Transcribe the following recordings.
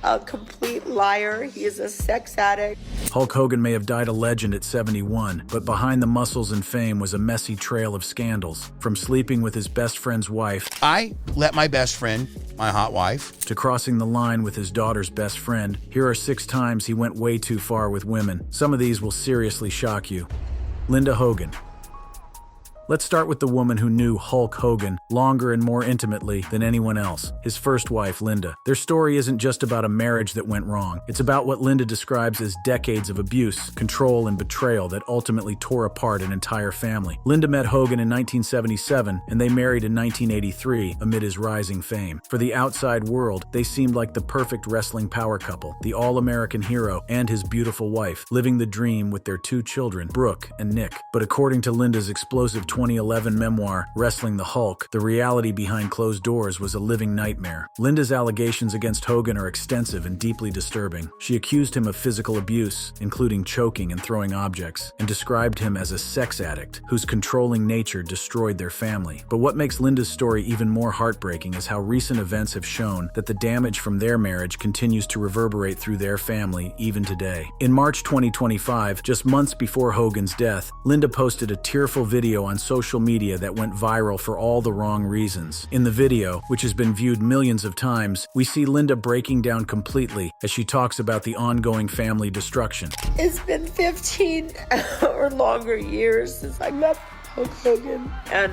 a complete liar. He is a sex addict. Hulk Hogan may have died a legend at 71, but behind the muscles and fame was a messy trail of scandals. From sleeping with his best friend's wife, I let my best friend, my hot wife, to crossing the line with his daughter's best friend, here are 6 times he went way too far with women. Some of these will seriously shock you. Linda Hogan. Let's start with the woman who knew Hulk Hogan longer and more intimately than anyone else, his first wife, Linda. Their story isn't just about a marriage that went wrong. It's about what Linda describes as decades of abuse, control, and betrayal that ultimately tore apart an entire family. Linda met Hogan in 1977, and they married in 1983 amid his rising fame. For the outside world, they seemed like the perfect wrestling power couple, the all-American hero and his beautiful wife, living the dream with their 2 children, Brooke and Nick. But according to Linda's explosive 2011 memoir, Wrestling the Hulk, the reality behind closed doors was a living nightmare. Linda's allegations against Hogan are extensive and deeply disturbing. She accused him of physical abuse, including choking and throwing objects, and described him as a sex addict whose controlling nature destroyed their family. But what makes Linda's story even more heartbreaking is how recent events have shown that the damage from their marriage continues to reverberate through their family even today. In March 2025, just months before Hogan's death, Linda posted a tearful video on social media that went viral for all the wrong reasons. In the video, which has been viewed millions of times, we see Linda breaking down completely as she talks about the ongoing family destruction. It's been 15 or longer years since I met Hulk Hogan, and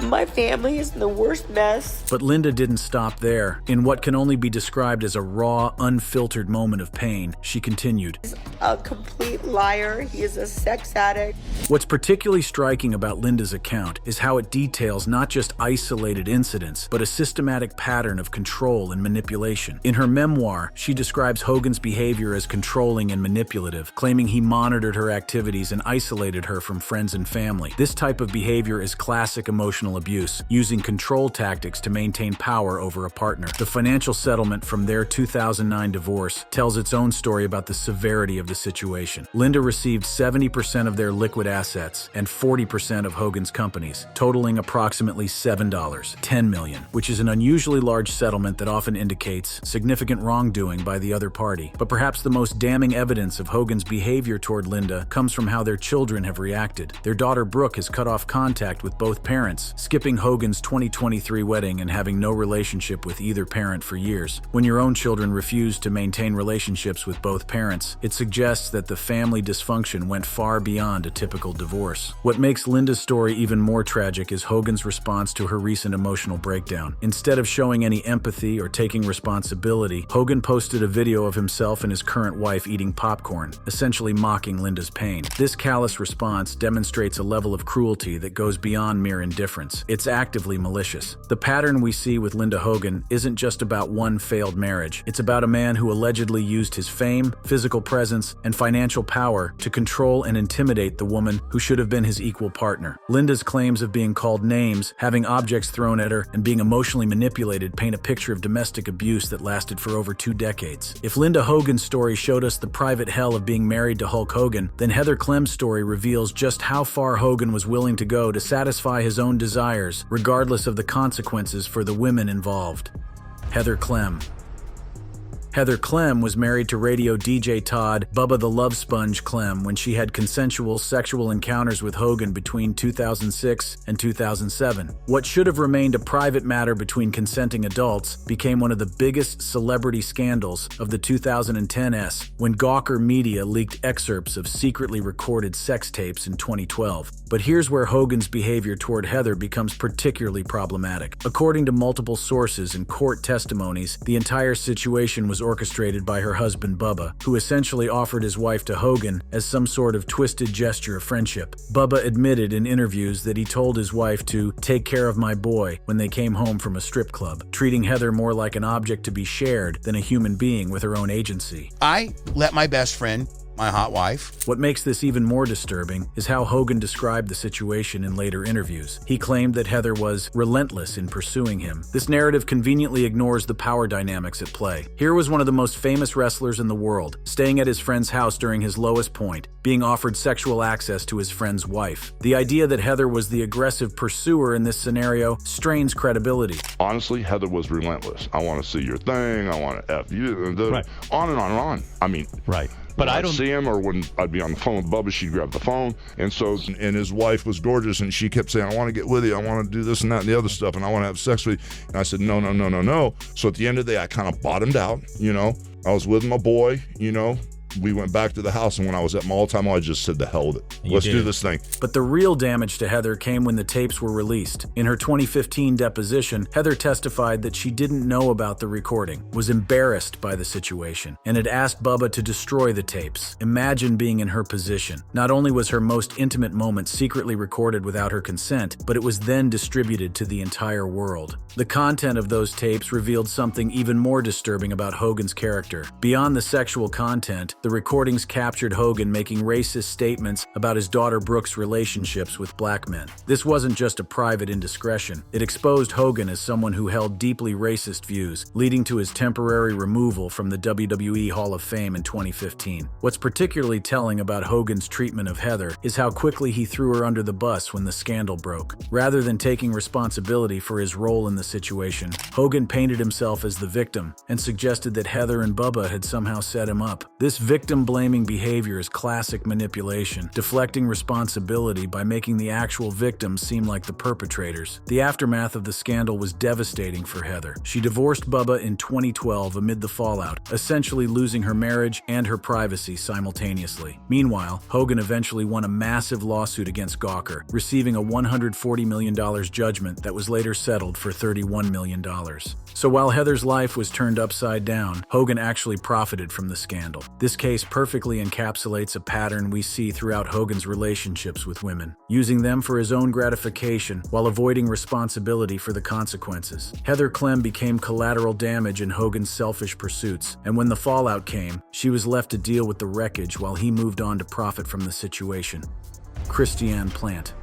my family is in the worst mess. But Linda didn't stop there. In what can only be described as a raw, unfiltered moment of pain, she continued, He's a complete liar. He is a sex addict. What's particularly striking about Linda's account is how it details not just isolated incidents, but a systematic pattern of control and manipulation. In her memoir, she describes Hogan's behavior as controlling and manipulative, claiming he monitored her activities and isolated her from friends and family. This type of behavior is classic emotional abuse, using control tactics to maintain power over a partner. The financial settlement from their 2009 divorce tells its own story about the severity of the situation. Linda received 70% of their liquid assets and 40% of Hogan's companies, totaling approximately $10 million, which is an unusually large settlement that often indicates significant wrongdoing by the other party. But perhaps the most damning evidence of Hogan's behavior toward Linda comes from how their children have reacted. Their daughter Brooke has cut off contact with both parents, skipping Hogan's 2023 wedding and having no relationship with either parent for years. When your own children refuse to maintain relationships with both parents, it suggests that the family dysfunction went far beyond a typical divorce. What makes Linda's story even more tragic is Hogan's response to her recent emotional breakdown. Instead of showing any empathy or taking responsibility, Hogan posted a video of himself and his current wife eating popcorn, essentially mocking Linda's pain. This callous response demonstrates a level of cruelty that goes beyond mere indifference. It's actively malicious. The pattern we see with Linda Hogan isn't just about one failed marriage. It's about a man who allegedly used his fame, physical presence, and financial power to control and intimidate the woman who should have been his equal partner. Linda's claims of being called names, having objects thrown at her, and being emotionally manipulated paint a picture of domestic abuse that lasted for over 2 decades. If Linda Hogan's story showed us the private hell of being married to Hulk Hogan, then Heather Clem's story reveals just how far Hogan was willing to go to satisfy his own desires, regardless of the consequences for the women involved. Heather Clem. Heather Clem was married to radio DJ Todd "Bubba the Love Sponge" Clem when she had consensual sexual encounters with Hogan between 2006 and 2007. What should have remained a private matter between consenting adults became one of the biggest celebrity scandals of the 2010s when Gawker Media leaked excerpts of secretly recorded sex tapes in 2012. But here's where Hogan's behavior toward Heather becomes particularly problematic. According to multiple sources and court testimonies, the entire situation was orchestrated by her husband Bubba, who essentially offered his wife to Hogan as some sort of twisted gesture of friendship. Bubba admitted in interviews that he told his wife to take care of my boy when they came home from a strip club, treating Heather more like an object to be shared than a human being with her own agency. I let my best friend, my hot wife. What makes this even more disturbing is how Hogan described the situation in later interviews. He claimed that Heather was relentless in pursuing him. This narrative conveniently ignores the power dynamics at play. Here was one of the most famous wrestlers in the world, staying at his friend's house during his lowest point, being offered sexual access to his friend's wife. The idea that Heather was the aggressive pursuer in this scenario strains credibility. Honestly, Heather was relentless. I want to see your thing. I want to F you. Right. On and on and on. I mean, right. But I don't see him, or when I'd be on the phone with Bubba, she'd grab the phone. And so, and his wife was gorgeous, and she kept saying, I want to get with you, I want to do this and that and the other stuff, and I want to have sex with you. And I said, no, no, no, no, no. So at the end of the day, I kind of bottomed out, you know. I was with my boy, you know. We went back to the house, and when I was at my all-time low, I just said, the hell with it. Let's do this thing. But the real damage to Heather came when the tapes were released. In her 2015 deposition, Heather testified that she didn't know about the recording, was embarrassed by the situation, and had asked Bubba to destroy the tapes. Imagine being in her position. Not only was her most intimate moment secretly recorded without her consent, but it was then distributed to the entire world. The content of those tapes revealed something even more disturbing about Hogan's character. Beyond the sexual content, the recordings captured Hogan making racist statements about his daughter Brooke's relationships with black men. This wasn't just a private indiscretion. It exposed Hogan as someone who held deeply racist views, leading to his temporary removal from the WWE Hall of Fame in 2015. What's particularly telling about Hogan's treatment of Heather is how quickly he threw her under the bus when the scandal broke. Rather than taking responsibility for his role in the situation, Hogan painted himself as the victim and suggested that Heather and Bubba had somehow set him up. This victim-blaming behavior is classic manipulation, deflecting responsibility by making the actual victims seem like the perpetrators. The aftermath of the scandal was devastating for Heather. She divorced Bubba in 2012 amid the fallout, essentially losing her marriage and her privacy simultaneously. Meanwhile, Hogan eventually won a massive lawsuit against Gawker, receiving a $140 million judgment that was later settled for $31 million. So while Heather's life was turned upside down, Hogan actually profited from the scandal. This case perfectly encapsulates a pattern we see throughout Hogan's relationships with women, using them for his own gratification while avoiding responsibility for the consequences. Heather Clem became collateral damage in Hogan's selfish pursuits, and when the fallout came, she was left to deal with the wreckage while he moved on to profit from the situation. Christianne Plant.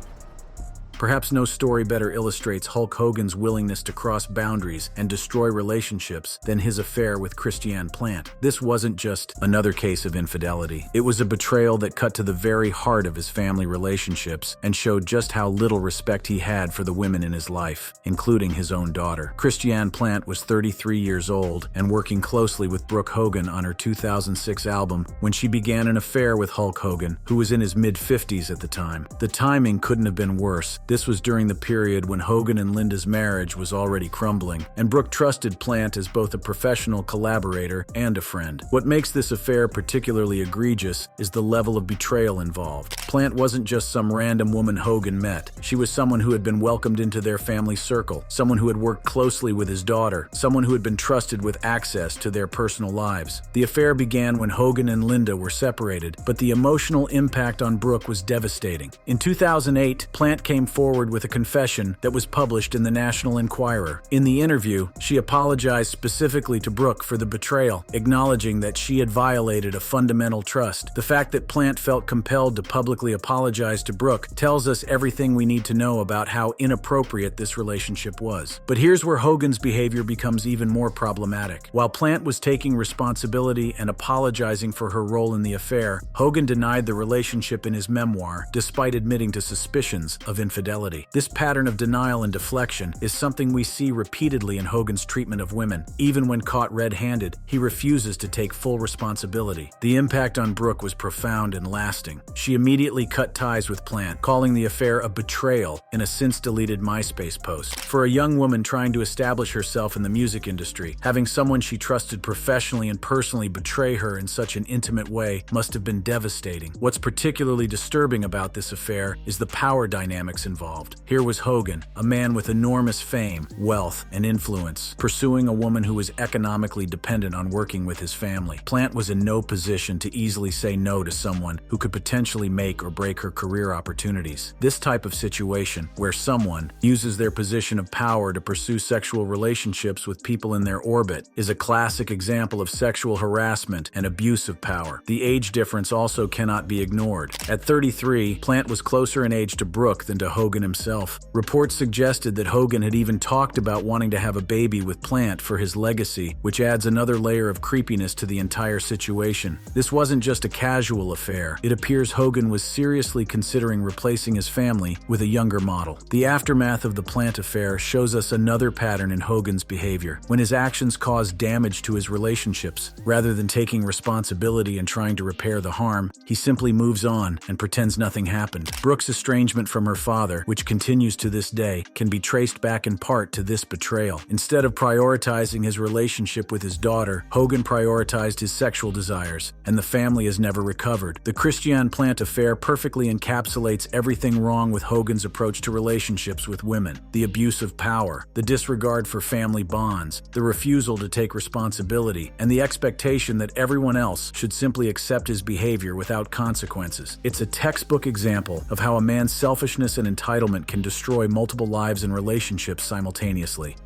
Perhaps no story better illustrates Hulk Hogan's willingness to cross boundaries and destroy relationships than his affair with Christianne Plant. This wasn't just another case of infidelity. It was a betrayal that cut to the very heart of his family relationships and showed just how little respect he had for the women in his life, including his own daughter. Christianne Plant was 33 years old and working closely with Brooke Hogan on her 2006 album when she began an affair with Hulk Hogan, who was in his mid-50s at the time. The timing couldn't have been worse. This was during the period when Hogan and Linda's marriage was already crumbling, and Brooke trusted Plant as both a professional collaborator and a friend. What makes this affair particularly egregious is the level of betrayal involved. Plant wasn't just some random woman Hogan met. She was someone who had been welcomed into their family circle, someone who had worked closely with his daughter, someone who had been trusted with access to their personal lives. The affair began when Hogan and Linda were separated, but the emotional impact on Brooke was devastating. In 2008, Plant came forward with a confession that was published in the National Enquirer. In the interview, she apologized specifically to Brooke for the betrayal, acknowledging that she had violated a fundamental trust. The fact that Plant felt compelled to publicly apologize to Brooke tells us everything we need to know about how inappropriate this relationship was. But here's where Hogan's behavior becomes even more problematic. While Plant was taking responsibility and apologizing for her role in the affair, Hogan denied the relationship in his memoir, despite admitting to suspicions of infidelity. This pattern of denial and deflection is something we see repeatedly in Hogan's treatment of women. Even when caught red-handed, he refuses to take full responsibility. The impact on Brooke was profound and lasting. She immediately cut ties with Plant, calling the affair a betrayal in a since-deleted MySpace post. For a young woman trying to establish herself in the music industry, having someone she trusted professionally and personally betray her in such an intimate way must have been devastating. What's particularly disturbing about this affair is the power dynamics involved. involved. Here was Hogan, a man with enormous fame, wealth, and influence, pursuing a woman who was economically dependent on working with his family. Plant was in no position to easily say no to someone who could potentially make or break her career opportunities. This type of situation, where someone uses their position of power to pursue sexual relationships with people in their orbit, is a classic example of sexual harassment and abuse of power. The age difference also cannot be ignored. At 33, Plant was closer in age to Brooke than to Hogan himself. Reports suggested that Hogan had even talked about wanting to have a baby with Plant for his legacy, which adds another layer of creepiness to the entire situation. This wasn't just a casual affair. It appears Hogan was seriously considering replacing his family with a younger model. The aftermath of the Plant affair shows us another pattern in Hogan's behavior. When his actions cause damage to his relationships, rather than taking responsibility and trying to repair the harm, he simply moves on and pretends nothing happened. Brooke's estrangement from her father, which continues to this day, can be traced back in part to this betrayal. Instead of prioritizing his relationship with his daughter, Hogan prioritized his sexual desires, and the family has never recovered. The Christianne Plant affair perfectly encapsulates everything wrong with Hogan's approach to relationships with women: the abuse of power, the disregard for family bonds, the refusal to take responsibility, and the expectation that everyone else should simply accept his behavior without consequences. It's a textbook example of how a man's selfishness and entitlement can destroy multiple lives and relationships simultaneously.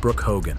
Brooke Hogan.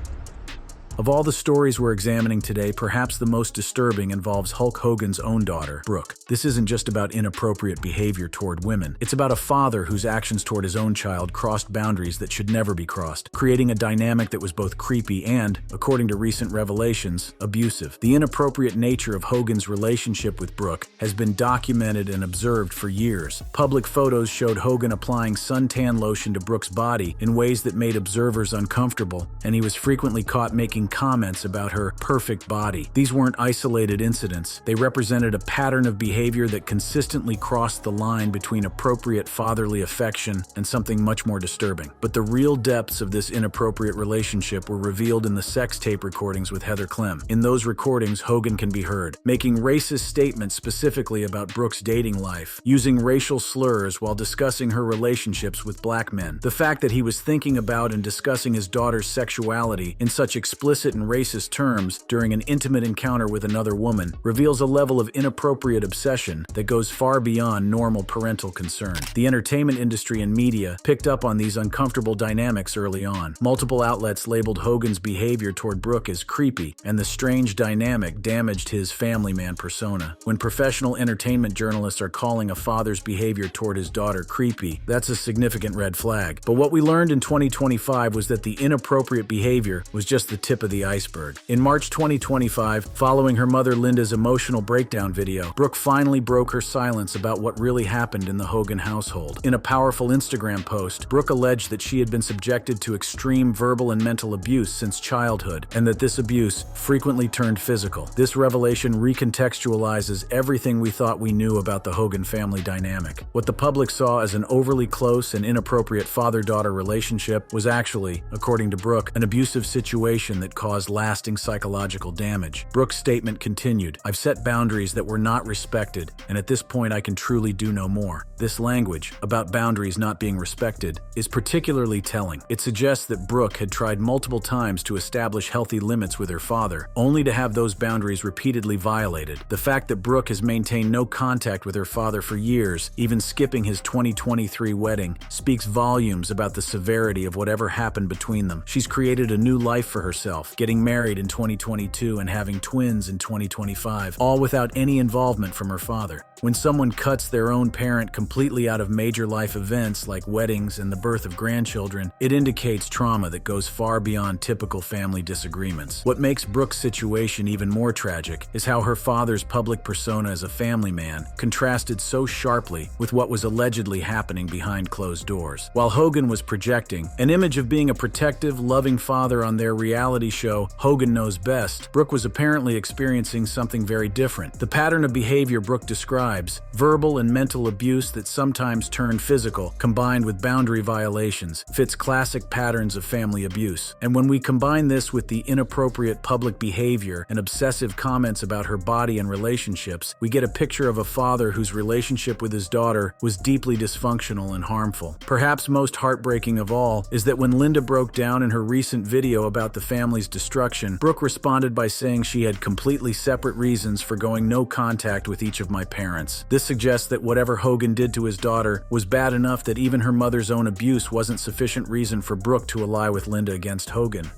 Of all the stories we're examining today, perhaps the most disturbing involves Hulk Hogan's own daughter, Brooke. This isn't just about inappropriate behavior toward women. It's about a father whose actions toward his own child crossed boundaries that should never be crossed, creating a dynamic that was both creepy and, according to recent revelations, abusive. The inappropriate nature of Hogan's relationship with Brooke has been documented and observed for years. Public photos showed Hogan applying suntan lotion to Brooke's body in ways that made observers uncomfortable, and he was frequently caught making comments about her perfect body. These weren't isolated incidents. They represented a pattern of behavior that consistently crossed the line between appropriate fatherly affection and something much more disturbing. But the real depths of this inappropriate relationship were revealed in the sex tape recordings with Clem. In those recordings, Hogan can be heard making racist statements specifically about Brooke's dating life, using racial slurs while discussing her relationships with black men. The fact that he was thinking about and discussing his daughter's sexuality in such explicit and racist terms during an intimate encounter with another woman reveals a level of inappropriate obsession that goes far beyond normal parental concern. The entertainment industry and media picked up on these uncomfortable dynamics early on. Multiple outlets labeled Hogan's behavior toward Brooke as creepy, and the strange dynamic damaged his family man persona. When professional entertainment journalists are calling a father's behavior toward his daughter creepy, that's a significant red flag. But what we learned in 2025 was that the inappropriate behavior was just the tip of the iceberg. In March 2025, following her mother Linda's emotional breakdown video, Brooke finally broke her silence about what really happened in the Hogan household. In a powerful Instagram post, Brooke alleged that she had been subjected to extreme verbal and mental abuse since childhood, and that this abuse frequently turned physical. This revelation recontextualizes everything we thought we knew about the Hogan family dynamic. What the public saw as an overly close and inappropriate father-daughter relationship was actually, according to Brooke, an abusive situation that caused lasting psychological damage. Brooke's statement continued, "I've set boundaries that were not respected, and at this point I can truly do no more." This language, about boundaries not being respected, is particularly telling. It suggests that Brooke had tried multiple times to establish healthy limits with her father, only to have those boundaries repeatedly violated. The fact that Brooke has maintained no contact with her father for years, even skipping his 2023 wedding, speaks volumes about the severity of whatever happened between them. She's created a new life for herself, getting married in 2022 and having twins in 2025, all without any involvement from her father. When someone cuts their own parent completely out of major life events like weddings and the birth of grandchildren, it indicates trauma that goes far beyond typical family disagreements. What makes Brooke's situation even more tragic is how her father's public persona as a family man contrasted so sharply with what was allegedly happening behind closed doors. While Hogan was projecting an image of being a protective, loving father on their reality show, Hogan Knows Best, Brooke was apparently experiencing something very different. The pattern of behavior Brooke described describes, verbal and mental abuse that sometimes turned physical, combined with boundary violations, fits classic patterns of family abuse. And when we combine this with the inappropriate public behavior and obsessive comments about her body and relationships, we get a picture of a father whose relationship with his daughter was deeply dysfunctional and harmful. Perhaps most heartbreaking of all is that when Linda broke down in her recent video about the family's destruction, Brooke responded by saying she had completely separate reasons for going no contact with each of my parents. This suggests that whatever Hogan did to his daughter was bad enough that even her mother's own abuse wasn't sufficient reason for Brooke to ally with Linda against Hogan.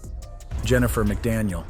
Jennifer McDaniel.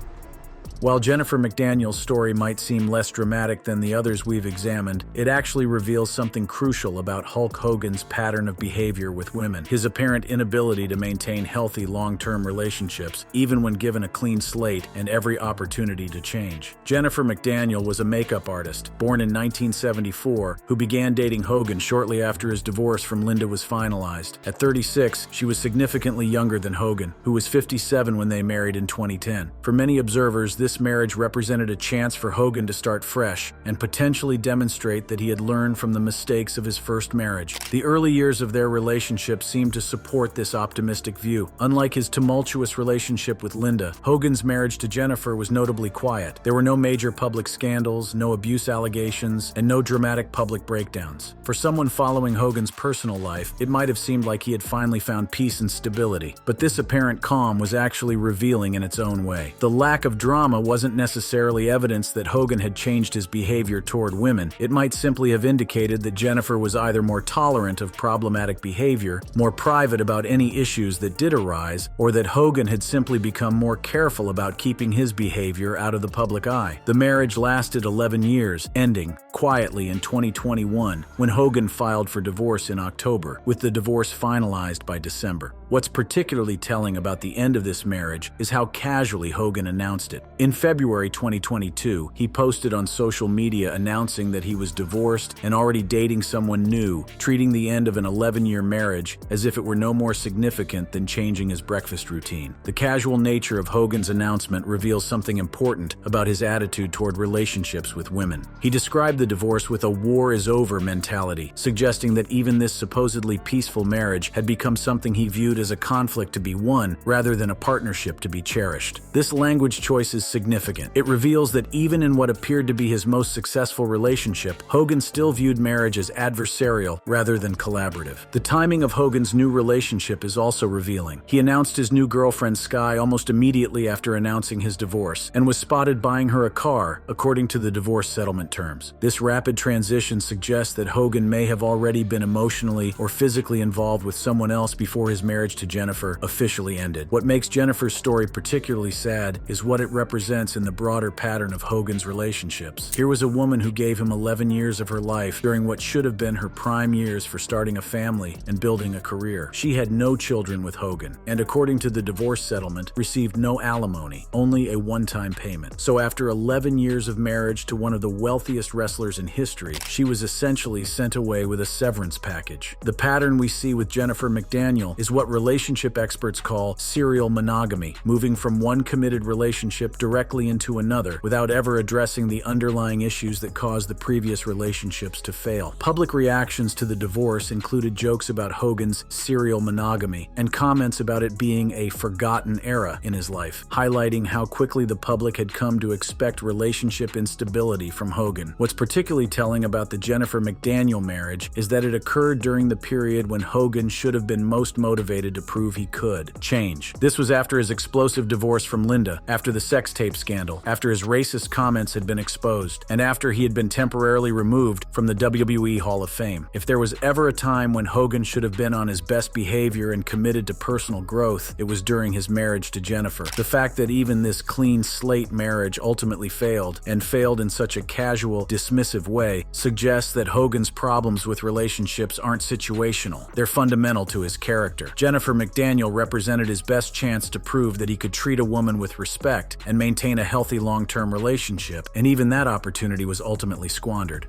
While Jennifer McDaniel's story might seem less dramatic than the others we've examined, it actually reveals something crucial about Hulk Hogan's pattern of behavior with women, his apparent inability to maintain healthy long-term relationships, even when given a clean slate and every opportunity to change. Jennifer McDaniel was a makeup artist, born in 1974, who began dating Hogan shortly after his divorce from Linda was finalized. At 36, she was significantly younger than Hogan, who was 57 when they married in 2010. For many observers, this marriage represented a chance for Hogan to start fresh and potentially demonstrate that he had learned from the mistakes of his first marriage. The early years of their relationship seemed to support this optimistic view. Unlike his tumultuous relationship with Linda, Hogan's marriage to Jennifer was notably quiet. There were no major public scandals, no abuse allegations, and no dramatic public breakdowns. For someone following Hogan's personal life, it might have seemed like he had finally found peace and stability. But this apparent calm was actually revealing in its own way. The lack of drama wasn't necessarily evidence that Hogan had changed his behavior toward women. It might simply have indicated that Jennifer was either more tolerant of problematic behavior, more private about any issues that did arise, or that Hogan had simply become more careful about keeping his behavior out of the public eye. The marriage lasted 11 years, ending quietly in 2021 when Hogan filed for divorce in October, with the divorce finalized by December. What's particularly telling about the end of this marriage is how casually Hogan announced it. In February 2022, he posted on social media announcing that he was divorced and already dating someone new, treating the end of an 11-year marriage as if it were no more significant than changing his breakfast routine. The casual nature of Hogan's announcement reveals something important about his attitude toward relationships with women. He described the divorce with a war is over mentality, suggesting that even this supposedly peaceful marriage had become something he viewed as a conflict to be won rather than a partnership to be cherished. This language choice is significant. It reveals that even in what appeared to be his most successful relationship, Hogan still viewed marriage as adversarial rather than collaborative. The timing of Hogan's new relationship is also revealing. He announced his new girlfriend Sky almost immediately after announcing his divorce, and was spotted buying her a car, according to the divorce settlement terms. This rapid transition suggests that Hogan may have already been emotionally or physically involved with someone else before his marriage to Jennifer officially ended. What makes Jennifer's story particularly sad is what it represents in the broader pattern of Hogan's relationships. Here was a woman who gave him 11 years of her life during what should have been her prime years for starting a family and building a career. She had no children with Hogan, and according to the divorce settlement, received no alimony, only a one-time payment. So after 11 years of marriage to one of the wealthiest wrestlers in history, she was essentially sent away with a severance package. The pattern we see with Jennifer McDaniel is what relationship experts call serial monogamy, moving from one committed relationship directly into another without ever addressing the underlying issues that caused the previous relationships to fail. Public reactions to the divorce included jokes about Hogan's serial monogamy and comments about it being a forgotten era in his life, highlighting how quickly the public had come to expect relationship instability from Hogan. What's particularly telling about the Jennifer McDaniel marriage is that it occurred during the period when Hogan should have been most motivated to prove he could change. This was after his explosive divorce from Linda, after the sex tape scandal, after his racist comments had been exposed, and after he had been temporarily removed from the WWE Hall of Fame. If there was ever a time when Hogan should have been on his best behavior and committed to personal growth, it was during his marriage to Jennifer. The fact that even this clean slate marriage ultimately failed, and failed in such a casual, dismissive way, suggests that Hogan's problems with relationships aren't situational. They're fundamental to his character. Jennifer McDaniel represented his best chance to prove that he could treat a woman with respect and maintain a healthy long-term relationship, and even that opportunity was ultimately squandered.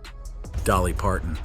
Dolly Parton.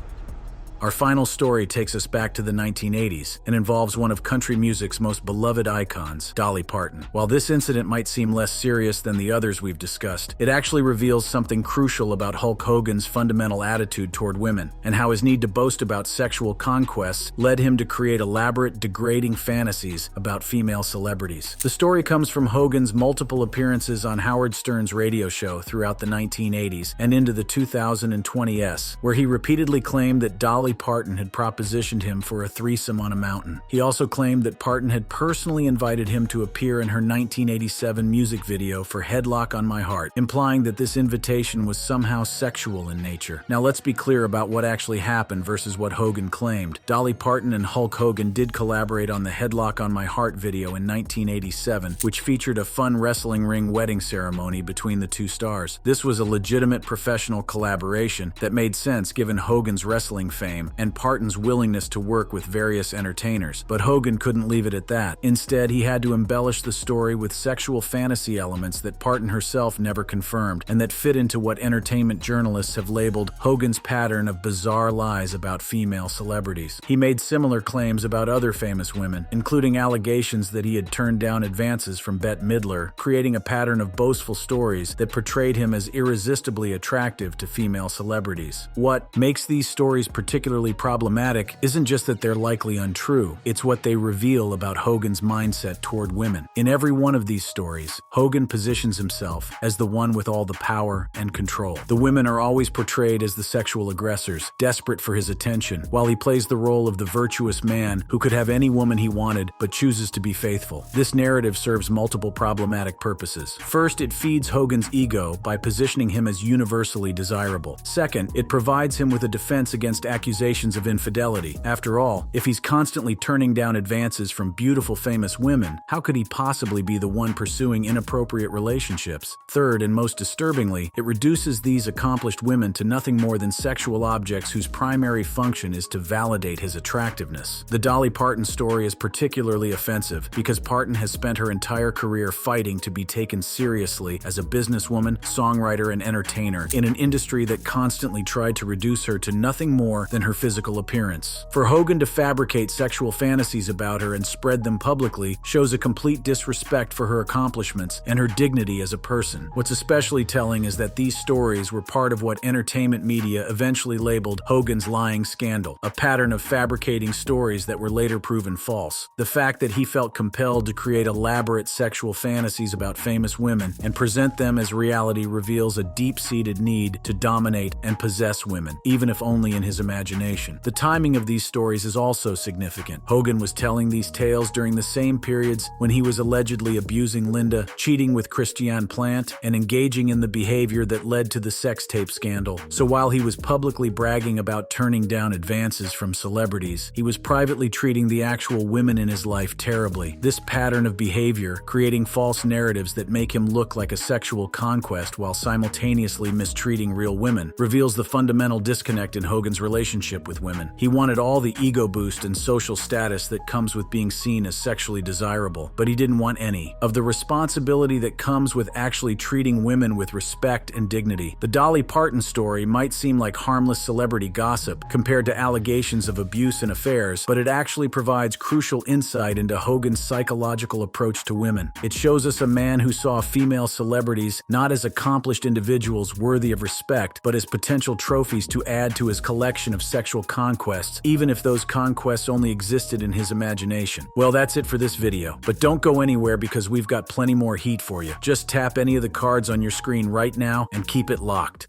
Our final story takes us back to the 1980s and involves one of country music's most beloved icons, Dolly Parton. While this incident might seem less serious than the others we've discussed, it actually reveals something crucial about Hulk Hogan's fundamental attitude toward women, and how his need to boast about sexual conquests led him to create elaborate, degrading fantasies about female celebrities. The story comes from Hogan's multiple appearances on Howard Stern's radio show throughout the 1980s and into the 2020s, where he repeatedly claimed that Dolly Parton had propositioned him for a threesome on a mountain. He also claimed that Parton had personally invited him to appear in her 1987 music video for Headlock on My Heart, implying that this invitation was somehow sexual in nature. Now let's be clear about what actually happened versus what Hogan claimed. Dolly Parton and Hulk Hogan did collaborate on the Headlock on My Heart video in 1987, which featured a fun wrestling ring wedding ceremony between the two stars. This was a legitimate professional collaboration that made sense given Hogan's wrestling fame and Parton's willingness to work with various entertainers. But Hogan couldn't leave it at that. Instead, he had to embellish the story with sexual fantasy elements that Parton herself never confirmed, and that fit into what entertainment journalists have labeled Hogan's pattern of bizarre lies about female celebrities. He made similar claims about other famous women, including allegations that he had turned down advances from Bette Midler, creating a pattern of boastful stories that portrayed him as irresistibly attractive to female celebrities. What makes these stories particularly problematic isn't just that they're likely untrue, it's what they reveal about Hogan's mindset toward women. In every one of these stories, Hogan positions himself as the one with all the power and control. The women are always portrayed as the sexual aggressors, desperate for his attention, while he plays the role of the virtuous man who could have any woman he wanted but chooses to be faithful. This narrative serves multiple problematic purposes. First, it feeds Hogan's ego by positioning him as universally desirable. Second, it provides him with a defense against accusations of infidelity. After all, if he's constantly turning down advances from beautiful famous women, how could he possibly be the one pursuing inappropriate relationships? Third, and most disturbingly, it reduces these accomplished women to nothing more than sexual objects whose primary function is to validate his attractiveness. The Dolly Parton story is particularly offensive because Parton has spent her entire career fighting to be taken seriously as a businesswoman, songwriter, and entertainer in an industry that constantly tried to reduce her to nothing more than her physical appearance. For Hogan to fabricate sexual fantasies about her and spread them publicly shows a complete disrespect for her accomplishments and her dignity as a person. What's especially telling is that these stories were part of what entertainment media eventually labeled Hogan's lying scandal, a pattern of fabricating stories that were later proven false. The fact that he felt compelled to create elaborate sexual fantasies about famous women and present them as reality reveals a deep-seated need to dominate and possess women, even if only in his imagination. The timing of these stories is also significant. Hogan was telling these tales during the same periods when he was allegedly abusing Linda, cheating with Christianne Plant, and engaging in the behavior that led to the sex tape scandal. So while he was publicly bragging about turning down advances from celebrities, he was privately treating the actual women in his life terribly. This pattern of behavior, creating false narratives that make him look like a sexual conquest while simultaneously mistreating real women, reveals the fundamental disconnect in Hogan's relationship with women. He wanted all the ego boost and social status that comes with being seen as sexually desirable, but he didn't want any of the responsibility that comes with actually treating women with respect and dignity. The Dolly Parton story might seem like harmless celebrity gossip compared to allegations of abuse and affairs, but it actually provides crucial insight into Hogan's psychological approach to women. It shows us a man who saw female celebrities not as accomplished individuals worthy of respect, but as potential trophies to add to his collection of sexual conquests, even if those conquests only existed in his imagination. Well, that's it for this video, but don't go anywhere because we've got plenty more heat for you. Just tap any of the cards on your screen right now and keep it locked.